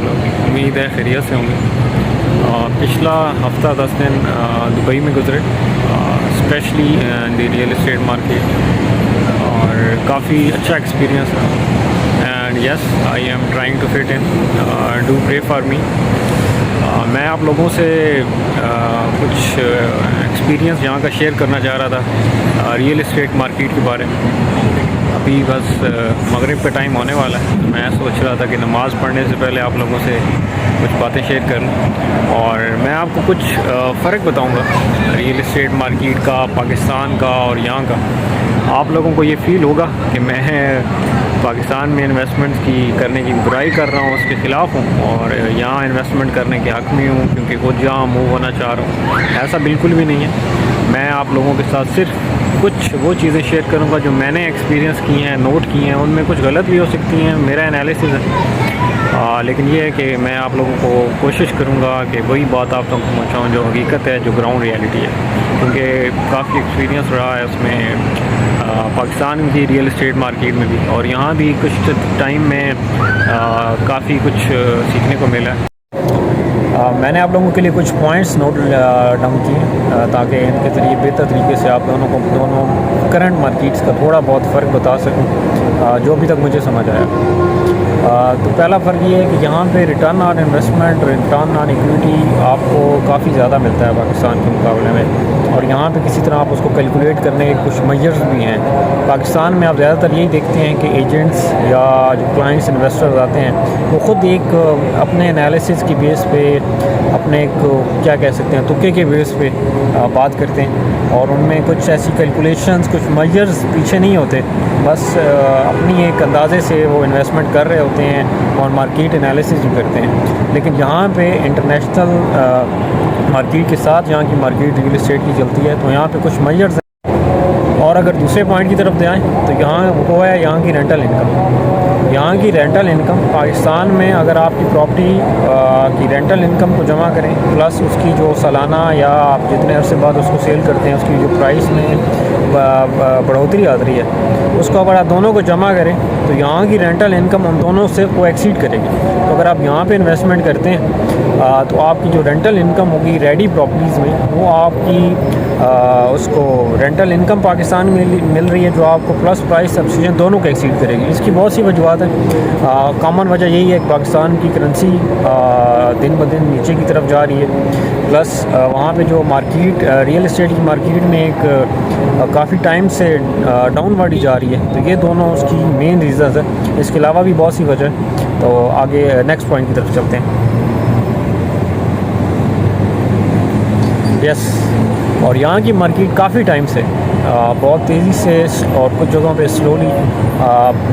लोग? उम्मीद है खैरियत से होंगे। पिछला हफ्ता 10 दिन दुबई में गुजरे, specially in the real estate market, और काफ़ी अच्छा एक्सपीरियंस रहा। And yes, I am trying to fit in, do pray for me. मैं आप लोगों से कुछ एक्सपीरियंस यहाँ का शेयर करना चाह रहा था रियल एस्टेट मार्केट के बारे में। अभी बस मगरिब का टाइम होने वाला है। मैं सोच रहा था कि नमाज़ पढ़ने से पहले आप लोगों से कुछ बातें शेयर कर लूँ, और मैं आपको कुछ फ़र्क बताऊँगा रियल एस्टेट मार्केट का, पाकिस्तान का और यहाँ का। आप लोगों को ये फ़ील होगा कि मैं पाकिस्तान में इन्वेस्टमेंट की करने की बुराई कर रहा हूँ, उसके ख़िलाफ़ हूँ, और यहाँ इन्वेस्टमेंट करने के हक़ में हूँ क्योंकि खुद जहाँ मूव होना चाह रहा हूँ। ऐसा बिल्कुल भी नहीं है। मैं आप लोगों के साथ सिर्फ कुछ वो चीज़ें शेयर करूँगा जो मैंने एक्सपीरियंस की हैं, नोट की हैं। उनमें कुछ गलत भी हो सकती हैं, मेरा एनालिसिस है, लेकिन ये है कि मैं आप लोगों को कोशिश करूँगा कि वही बात आप तक पहुँचाऊँ जो हकीकत है, जो ग्राउंड रियलिटी है, क्योंकि काफ़ी एक्सपीरियंस रहा है उसमें पाकिस्तान की रियल एस्टेट मार्केट में भी, और यहाँ भी कुछ टाइम में काफ़ी कुछ सीखने को मिला है। मैंने आप लोगों के लिए कुछ पॉइंट्स नोट डाउन किए ताकि इनके ज़रिए बेहतर तरीके से आप दोनों करंट मार्केट्स का थोड़ा बहुत फ़र्क बता सकूं जो अभी तक मुझे समझ आया। तो पहला फ़र्क ये है कि यहाँ पे return on investment, return on equity आपको काफ़ी ज़्यादा मिलता है पाकिस्तान के मुकाबले में, और यहाँ पे किसी तरह आप उसको कैलकुलेट करने के कुछ मेजर्स भी हैं। पाकिस्तान में आप ज़्यादातर यही देखते हैं कि एजेंट्स या जो क्लाइंट्स इन्वेस्टर्स आते हैं वो ख़ुद एक अपने एनालिसिस की बेस पे, अपने एक क्या कह सकते हैं तुक्के के बेस पे बात करते हैं, और उनमें कुछ ऐसी कैलकुलेशंस, कुछ मेजर्स पीछे नहीं होते। बस अपनी एक अंदाज़े से वो इन्वेस्टमेंट कर रहे होते हैं और मार्केट एनालिसिस भी करते हैं। लेकिन यहाँ पे इंटरनेशनल मार्केट के साथ यहाँ की मार्केट रियल एस्टेट की चलती है, तो यहाँ पे कुछ मेजर्स हैं। और अगर दूसरे पॉइंट की तरफ जाएँ तो यहाँ वो है यहाँ की रेंटल इनकम। यहाँ की रेंटल इनकम पाकिस्तान में अगर आपकी प्रॉपर्टी की रेंटल इनकम को जमा करें प्लस उसकी जो सालाना या आप जितने अरसे बाद उसको सेल करते हैं उसकी जो प्राइस में बढ़ोतरी आ रही है, उसको अगर आप दोनों को जमा करें तो यहाँ की रेंटल इनकम उन दोनों से वो एक्सीड करेगी। तो अगर आप यहाँ पे इन्वेस्टमेंट करते हैं तो आपकी जो रेंटल इनकम होगी रेडी प्रॉपर्टीज़ में, वो आपकी उसको रेंटल इनकम पाकिस्तान में मिल रही है जो आपको प्लस प्राइस सब्सिडी दोनों को एक्सीड करेगी। इसकी बहुत सी वजूहत है। कॉमन वजह यही है कि पाकिस्तान की करेंसी दिन ब दिन नीचे की तरफ जा रही है, प्लस वहाँ पे जो मार्केट रियल एस्टेट की मार्केट में एक काफ़ी टाइम से डाउनवर्ड ही जा रही है। तो ये दोनों उसकी मेन रीज़न है। इसके अलावा भी बहुत सी वजह है। तो आगे नेक्स्ट पॉइंट की तरफ चलते हैं। यस, और यहाँ की मार्केट काफ़ी टाइम से बहुत तेज़ी से और कुछ जगहों पे स्लोली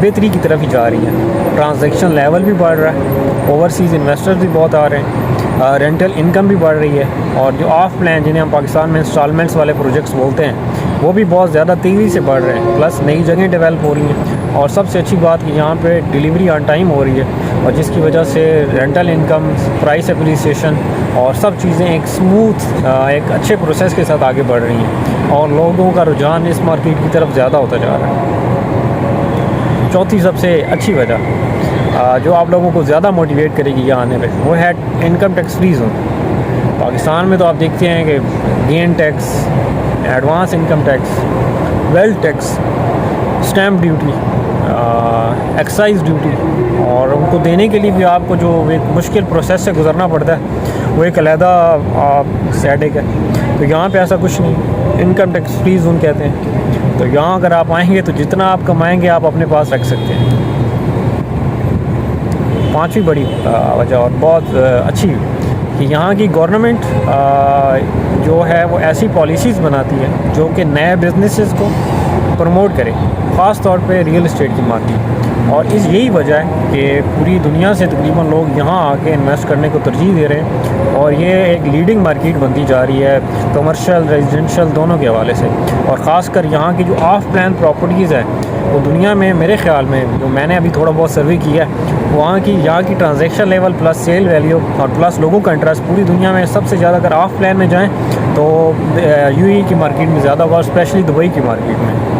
बेहतरी की तरफ ही जा रही है। ट्रांजैक्शन लेवल भी बढ़ रहा है, ओवरसीज़ इन्वेस्टर्स भी बहुत आ रहे हैं, रेंटल इनकम भी बढ़ रही है, और जो ऑफ प्लान जिन्हें हम पाकिस्तान में इंस्टॉलमेंट्स वाले प्रोजेक्ट्स बोलते हैं वो भी बहुत ज़्यादा तेज़ी से बढ़ रहे हैं। प्लस नई जगह डेवलप हो रही हैं, और सबसे अच्छी बात कि यहाँ पे डिलीवरी ऑन टाइम हो रही है, और जिसकी वजह से रेंटल इनकम, प्राइस एप्रिसिएशन और सब चीज़ें एक स्मूथ एक अच्छे प्रोसेस के साथ आगे बढ़ रही हैं, और लोगों का रुझान इस मार्केट की तरफ ज़्यादा होता जा रहा है। चौथी सबसे अच्छी वजह जो आप लोगों को ज़्यादा मोटिवेट करेगी यहाँ आने पर, वो है income tax free zone. Pakistan में तो आप देखते हैं कि gain tax, advance income tax, wealth tax, stamp duty, excise duty, और उनको देने के लिए भी आपको जो एक मुश्किल प्रोसेस से गुजरना पड़ता है वो एक अलहदा सैडिक है। तो यहाँ पे ऐसा कुछ नहीं, इनकम टैक्स फ्री जोन कहते हैं। तो यहाँ अगर आप आएंगे तो जितना आप कमाएंगे आप अपने पास रख सकते हैं। पांचवी बड़ी वजह और बहुत अच्छी कि यहाँ की गवर्नमेंट जो है वो ऐसी पॉलिसीज़ बनाती है जो कि नए बिजनेसेस को प्रमोट करे, ख़ास तौर पे रियल एस्टेट की मार्केट। और यही वजह है कि पूरी दुनिया से तकरीबन लोग यहाँ आके इन्वेस्ट करने को तरजीह दे रहे हैं, और ये एक लीडिंग मार्केट बनती जा रही है कमर्शियल, रेजिडेंशियल दोनों के हवाले से। और ख़ासकर यहाँ की जो ऑफ प्लान प्रॉपर्टीज़ है वो दुनिया में मेरे ख़्याल में, जो मैंने अभी थोड़ा बहुत सर्वे किया है, वहाँ की transaction level plus sale value और प्लस लोगों का इंटरेस्ट पूरी दुनिया में सबसे ज़्यादा अगर ऑफ प्लान में जाएँ तो यूएई की मार्केट में ज़्यादा होगा, स्पेशली दुबई की मार्केट में।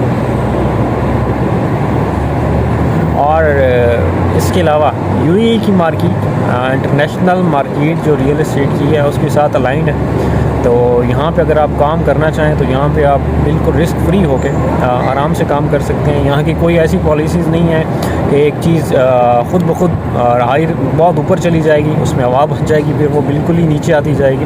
और इसके अलावा यूएई की मार्केट इंटरनेशनल मार्केट जो रियल एस्टेट की है उसके साथ अलाइंड है। तो यहाँ पे अगर आप काम करना चाहें तो यहाँ पे आप बिल्कुल रिस्क फ्री होके आराम से काम कर सकते हैं। यहाँ की कोई ऐसी पॉलिसीज़ नहीं है कि एक चीज़ ख़ुद ब खुद हाई बहुत ऊपर चली जाएगी, उसमें हवा बन जाएगी, फिर वो बिल्कुल ही नीचे आती जाएगी।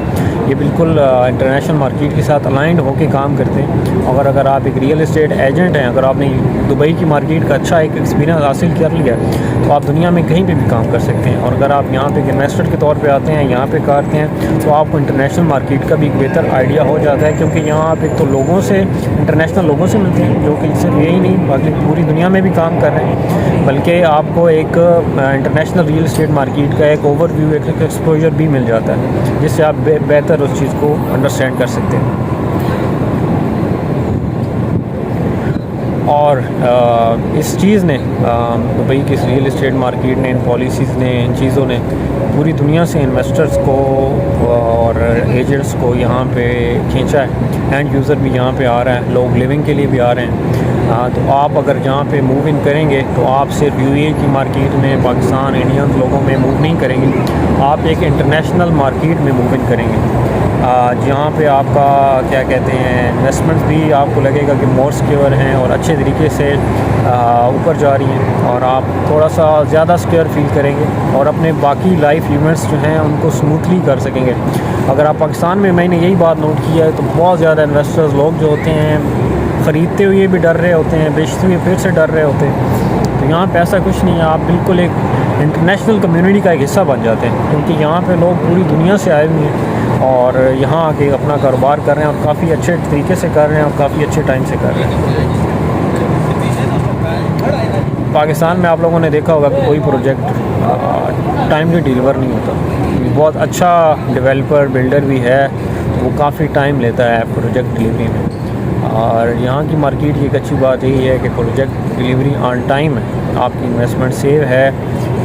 ये बिल्कुल इंटरनेशनल मार्केट के साथ अलाइंड होके काम करते हैं। और अगर आप एक रियल एस्टेट एजेंट हैं, अगर आपने दुबई की मार्केट का अच्छा एक एक्सपीरियंस हासिल कर लिया तो आप दुनिया में कहीं पे भी काम कर सकते हैं। और अगर आप यहाँ पे एक इन्वेस्टर के तौर पे आते हैं, यहाँ पे करते हैं, तो आपको इंटरनेशनल मार्केट का भी एक बेहतर आइडिया हो जाता है। क्योंकि यहाँ आप एक तो लोगों से, इंटरनेशनल लोगों से मिलते हैं जो कि सिर्फ यही नहीं बाकी पूरी दुनिया में भी काम कर रहे हैं, बल्कि आपको एक इंटरनेशनल रियल एस्टेट मार्केट का एक ओवरव्यू, एक एक्सपोजर भी मिल जाता है, जिससे आप बेहतर उस चीज़ को अंडरस्टैंड कर सकते हैं। और इस चीज़ ने दुबई की रियल एस्टेट मार्केट ने, इन पॉलिसीज़ ने, इन चीज़ों ने पूरी दुनिया से इन्वेस्टर्स को और एजेंट्स को यहाँ पे खींचा है। एंड यूज़र भी यहाँ पे आ रहा है, लोग लिविंग के लिए भी आ रहे हैं। तो आप अगर यहाँ पे मूव इन करेंगे तो आप सिर्फ यूएई की मार्केट में, पाकिस्तान, इंडियन लोगों में मूव नहीं करेंगे, आप एक इंटरनेशनल मार्केट में मूव इन करेंगे जहाँ पे आपका क्या कहते हैं इन्वेस्टमेंट भी आपको लगेगा कि मोर सिक्योर हैं और अच्छे तरीके से ऊपर जा रही हैं, और आप थोड़ा सा ज़्यादा सिक्योर फील करेंगे और अपने बाकी लाइफ इवेंट्स जो हैं उनको स्मूथली कर सकेंगे। अगर आप पाकिस्तान में, मैंने यही बात नोट किया है, तो बहुत ज़्यादा इन्वेस्टर्स लोग जो होते हैं ख़रीदते हुए भी डर रहे होते हैं, बेचते हुए फिर से डर रहे होते हैं। तो यहाँ पे ऐसा कुछ नहीं है, आप बिल्कुल एक इंटरनेशनल कम्युनिटी का एक हिस्सा बन जाते हैं, क्योंकि यहाँ पे लोग पूरी दुनिया से आए हुए हैं और यहाँ आके अपना कारोबार कर रहे हैं और काफ़ी अच्छे तरीके से कर रहे हैं और काफ़ी अच्छे टाइम से कर रहे हैं। पाकिस्तान में आप लोगों ने देखा होगा कि कोई प्रोजेक्ट टाइमली डिलीवर नहीं होता। बहुत अच्छा डेवलपर, बिल्डर भी है, वो काफ़ी टाइम लेता है प्रोजेक्ट डिलीवरी में। और यहाँ की मार्केट की एक अच्छी बात यही है कि प्रोजेक्ट डिलीवरी ऑन टाइम है, आपकी इन्वेस्टमेंट सेव है।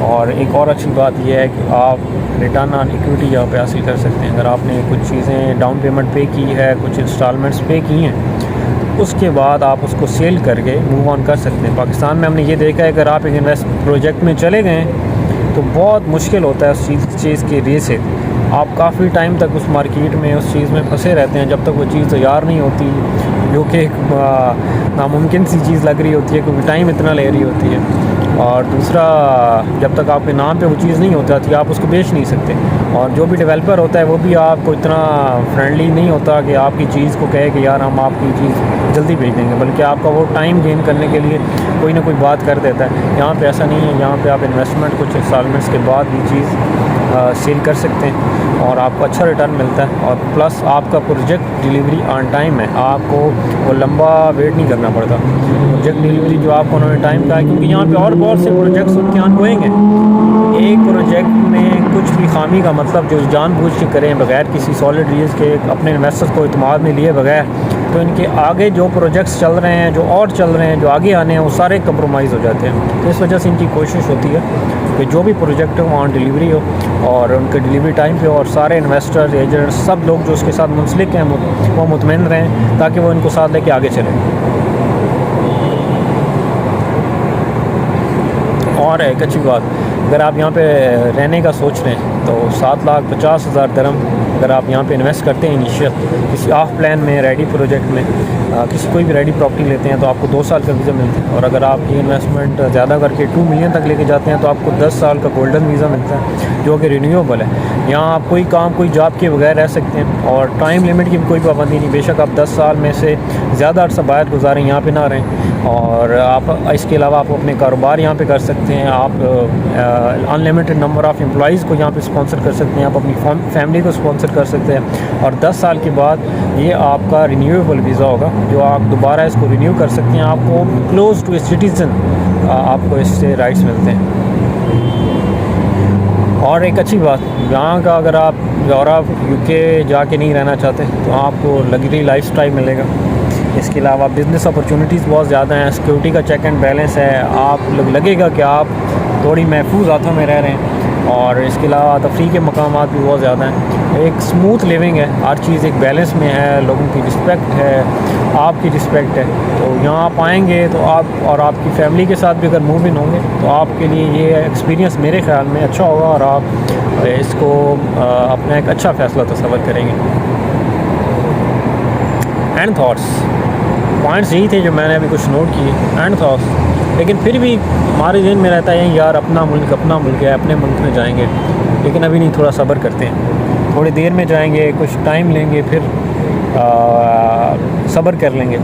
और एक और अच्छी बात यह है कि आप रिटर्न ऑन इक्विटी यहाँ पे हासिल कर सकते हैं। अगर आपने कुछ चीज़ें डाउन पेमेंट पे की है, कुछ इंस्टॉलमेंट्स पे की हैं, उसके बाद आप उसको सेल करके मूव ऑन कर सकते हैं। पाकिस्तान में हमने ये देखा है, अगर आप एक इन्वेस्ट प्रोजेक्ट में चले गए तो बहुत मुश्किल होता है उस चीज़ की रे से। आप काफ़ी टाइम तक उस मार्केट में, उस चीज़ में फंसे रहते हैं जब तक वो चीज़ तैयार नहीं होती, जो कि एक नामुमकिन सी चीज़ लग रही होती है क्योंकि टाइम इतना ले रही होती है। और दूसरा, जब तक आपके नाम पे वो चीज़ नहीं होती आती, आप उसको बेच नहीं सकते। और जो भी डेवलपर होता है वो भी आपको इतना फ्रेंडली नहीं होता कि आपकी चीज़ को कहे कि यार हम आपकी चीज़ जल्दी भेज देंगे, बल्कि आपका वो टाइम गेन करने के लिए कोई ना कोई बात कर देता है। यहाँ पे ऐसा नहीं है, यहाँ पे आप इन्वेस्टमेंट कुछ इंस्टॉलमेंट्स के बाद भी चीज़ सेल कर सकते हैं और आपको अच्छा रिटर्न मिलता है। और प्लस आपका प्रोजेक्ट डिलीवरी ऑन टाइम है, आपको वो लंबा वेट नहीं करना पड़ता। प्रोजेक्ट डिलीवरी जो आपको उन्होंने टाइम का है, क्योंकि यहाँ पे और बहुत से प्रोजेक्ट्स उनके ऑनगोइंग हैं। एक प्रोजेक्ट में कुछ भी खामी का मतलब जो जानबूझ के करें बगैर किसी सॉलिड रीज़न के, अपने इन्वेस्टर्स को इत्मीनान में लिए बगैर, तो इनके आगे जो प्रोजेक्ट्स चल रहे हैं, जो और चल रहे हैं, जो आगे आने हैं, वो सारे कंप्रोमाइज़ हो जाते हैं। तो इस वजह से इनकी कोशिश होती है कि जो भी प्रोजेक्ट हो ऑन डिलीवरी हो और उनके डिलीवरी टाइम पे हो, और सारे इन्वेस्टर्स, एजेंट्स, सब लोग जो उसके साथ मुंसलिक हैं वो मुतमईन रहें, ताकि वो इनको साथ लेके आगे चलें। और एक अच्छी बात, अगर आप यहाँ पे रहने का सोच रहे हैं तो 7,50,000 दिरहम अगर आप यहाँ पे इन्वेस्ट करते हैं इनिशियल किसी ऑफ प्लान में, रेडी प्रोजेक्ट में, किसी कोई भी रेडी प्रॉपर्टी लेते हैं तो आपको 2 साल का वीज़ा मिलता है। और अगर आप ये इन्वेस्टमेंट ज़्यादा करके 2 मिलियन तक लेके जाते हैं तो आपको 10 साल का गोल्डन वीज़ा मिलता है, जो कि रिन्यूएबल है। यहाँ आप कोई काम, कोई जॉब के बगैर रह सकते हैं और टाइम लिमिट की भी कोई पाबंदी नहीं। बेशक आप 10 साल में से ज़्यादा अर्सा बाहर गुजारें, यहाँ पे ना रहें। और आप इसके अलावा आप अपने कारोबार यहाँ पे कर सकते हैं। आप अनलिमिटेड नंबर ऑफ़ एम्प्लॉइज़ को यहाँ पे स्पॉन्सर कर सकते हैं, आप अपनी फैमिली को स्पॉन्सर कर सकते हैं। और 10 साल के बाद ये आपका रिन्यूएबल वीज़ा होगा, जो आप दोबारा इसको रिन्यू कर सकते हैं। आपको क्लोज टू ए सिटीज़न आपको इससे राइट्स मिलते हैं। और एक अच्छी बात, यहाँ का अगर आप यूरोप, यूके जाके नहीं रहना चाहते तो आपको लग्जरी लाइफस्टाइल मिलेगा। इसके अलावा बिज़नेस अपॉर्चुनिटीज़ बहुत ज़्यादा हैं, सिक्योरिटी का चेक एंड बैलेंस है, आप लगेगा कि आप थोड़ी महफूज हाथों में रह रहे हैं। और इसके अलावा तफरीह के मकामात भी बहुत ज़्यादा हैं। एक स्मूथ लिविंग है, हर चीज़ एक बैलेंस में है, लोगों की रिस्पेक्ट है, आपकी रिस्पेक्ट है। तो यहाँ आप आएँगे तो आप और आपकी फ़ैमिली के साथ भी अगर मूव इन होंगे तो आपके लिए ये एक्सपीरियंस मेरे ख़्याल में अच्छा होगा और आप इसको अपना एक अच्छा फ़ैसला तस्वर करेंगे। एंड थॉट्स पॉइंट्स यही थे जो मैंने अभी कुछ नोट किए, एंड थॉट्स। लेकिन फिर भी हमारे जहन में रहता है यार अपना मुल्क है, अपने मुल्क में जाएंगे, लेकिन अभी नहीं, थोड़ा सब्र करते हैं, थोड़ी देर में जाएंगे, कुछ टाइम लेंगे, फिर सब्र कर लेंगे।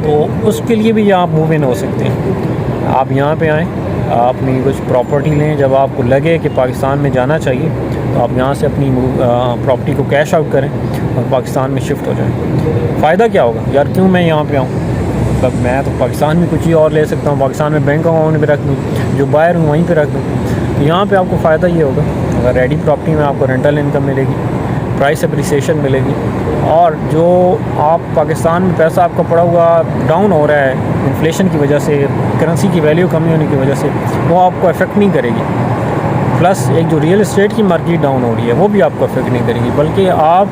तो उसके लिए भी आप मूव इन हो सकते हैं। आप यहाँ पे आएँ, अपनी कुछ प्रॉपर्टी लें, जब आपको लगे कि पाकिस्तान में जाना चाहिए तो आप यहाँ से अपनी प्रॉपर्टी को कैश आउट करें और पाकिस्तान में शिफ्ट हो जाएं। फ़ायदा क्या होगा यार, क्यों मैं यहाँ पे आऊँ? मतलब मैं तो पाकिस्तान में कुछ ही और ले सकता हूँ, पाकिस्तान में बैंक अकाउंट भी रख दूँ, जो बाहर हूँ वहीं पे रख दूँ। तो यहाँ पे आपको फ़ायदा ये होगा, अगर रेडी प्रॉपर्टी में आपको रेंटल इनकम मिलेगी, प्राइस अप्रिसिएशन मिलेगी, और जो आप पाकिस्तान में पैसा आपका पड़ा हुआ डाउन हो रहा है इन्फ्लेशन की वजह से, करेंसी की वैल्यू कमी होने की वजह से, वो आपको अफेक्ट नहीं करेगी। प्लस एक जो रियल इस्टेट की मार्केट डाउन हो रही है वो भी आपको अफेक्ट नहीं करेगी, बल्कि आप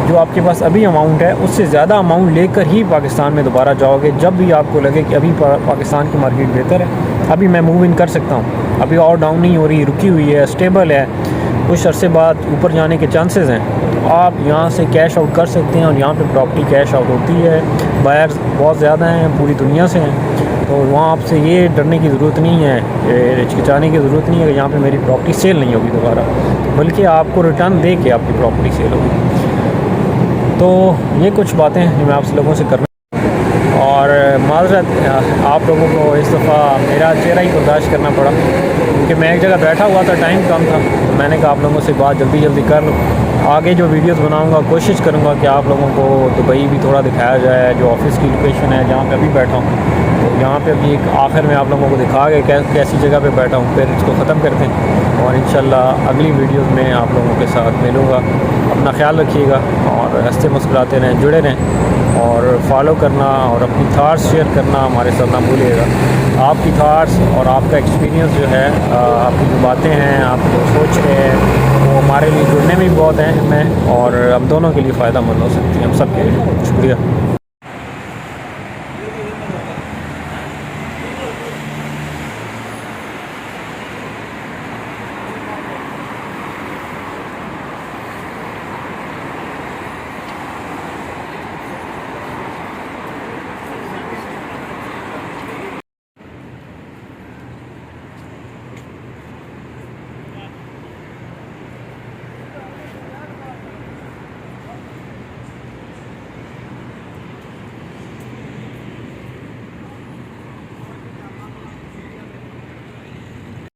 जो आपके पास अभी अमाउंट है उससे ज़्यादा अमाउंट लेकर ही पाकिस्तान में दोबारा जाओगे, जब भी आपको लगे कि अभी पाकिस्तान की मार्केट बेहतर है, अभी मैं मूव इन कर सकता हूँ, अभी और डाउन नहीं हो रही, रुकी हुई है, स्टेबल है, कुछ अरसे बाद ऊपर जाने के चांसेस हैं, तो आप यहाँ से कैश आउट कर सकते हैं। और यहाँ पे प्रॉपर्टी कैश आउट होती है, बायर्स बहुत ज़्यादा हैं, पूरी दुनिया से हैं, तो वहाँ आपसे ये डरने की ज़रूरत नहीं है, हिचकिचाने की ज़रूरत नहीं है कि यहाँ पे मेरी प्रॉपर्टी सेल नहीं होगी दोबारा, बल्कि आपको रिटर्न दे के आपकी प्रॉपर्टी सेल होगी। तो ये कुछ बातें जो मैं आप लोगों से करना, और माज़रत आप लोगों को इस दफ़ा मेरा चेहरा ही बर्दाश्त करना पड़ा, क्योंकि मैं एक जगह बैठा हुआ था, टाइम कम था, तो मैंने कहा आप लोगों से बात जल्दी कर लूँ। आगे जो वीडियोस बनाऊंगा कोशिश करूंगा कि आप लोगों को दुबई भी थोड़ा दिखाया जाए, जो ऑफिस की लोकेशन है जहाँ पे अभी बैठा हूँ, तो यहाँ पे अभी एक आखिर में आप लोगों को दिखा के कैसी जगह पे बैठा हूँ, फिर इसको ख़त्म करते हैं और इंशाल्लाह अगली वीडियोस में आप लोगों के साथ मिलूँगा। अपना ख्याल रखिएगा और हंसते मुस्कुराते रहें, जुड़े रहें, और फॉलो करना और अपनी थाट्स शेयर करना हमारे साथ ना भूलिएगा। आपकी थाट्स और आपका एक्सपीरियंस जो है, आपकी जो बातें हैं, आप जो सोच रहे हैं, वो हमारे लिए जुड़ने में भी बहुत अहम है और हम दोनों के लिए फ़ायदा मंद हो सकती है, हम सब के लिए। शुक्रिया।